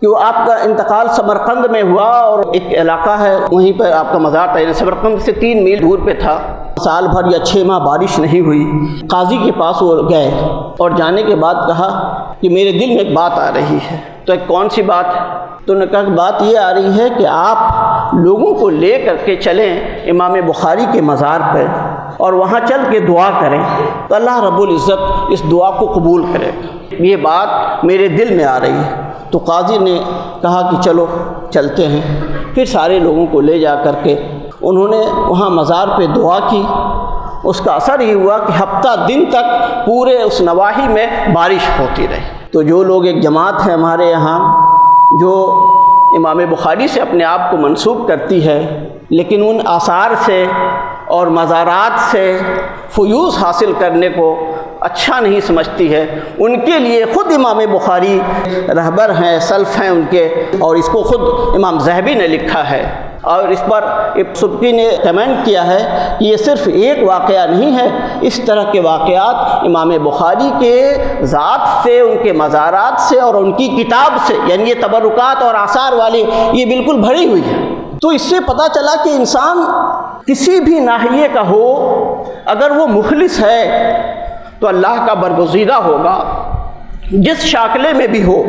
کہ وہ آپ کا انتقال سمرقند میں ہوا، اور ایک علاقہ ہے وہیں پر آپ کا مزار تھا، سمرقند سے 3 میل دور پہ تھا۔ سال بھر یا 6 ماہ بارش نہیں ہوئی۔ قاضی کے پاس وہ گئے اور جانے کے بعد کہا کہ میرے دل میں ایک بات آ رہی ہے۔ تو ایک کون سی بات؟ تو انہوں نے کہا کہ بات یہ آ رہی ہے کہ آپ لوگوں کو لے کر کے چلیں امام بخاری کے مزار پہ اور وہاں چل کے دعا کریں تو اللہ رب العزت اس دعا کو قبول کرے گا۔ یہ بات میرے دل میں آ رہی ہے۔ تو قاضی نے کہا کہ چلو چلتے ہیں۔ پھر سارے لوگوں کو لے جا کر کے انہوں نے وہاں مزار پہ دعا کی۔ اس کا اثر یہ ہوا کہ ہفتہ دن تک پورے اس نواحی میں بارش ہوتی رہی۔ تو جو لوگ ایک جماعت ہے ہمارے یہاں جو امام بخاری سے اپنے آپ کو منسوب کرتی ہے، لیکن ان آثار سے اور مزارات سے فیوض حاصل کرنے کو اچھا نہیں سمجھتی ہے، ان کے لیے خود امام بخاری رہبر ہیں، سلف ہیں ان کے، اور اس کو خود امام ذہبی نے لکھا ہے۔ اور اس پر سبکی نے کمنٹ کیا ہے کہ یہ صرف ایک واقعہ نہیں ہے، اس طرح کے واقعات امام بخاری کے ذات سے، ان کے مزارات سے اور ان کی کتاب سے، یعنی یہ تبرکات اور آثار والی یہ بالکل بھری ہوئی ہے۔ تو اس سے پتہ چلا کہ انسان کسی بھی ناحیے کا ہو، اگر وہ مخلص ہے تو اللہ کا برگزیدہ ہوگا، جس شاکلے میں بھی ہو۔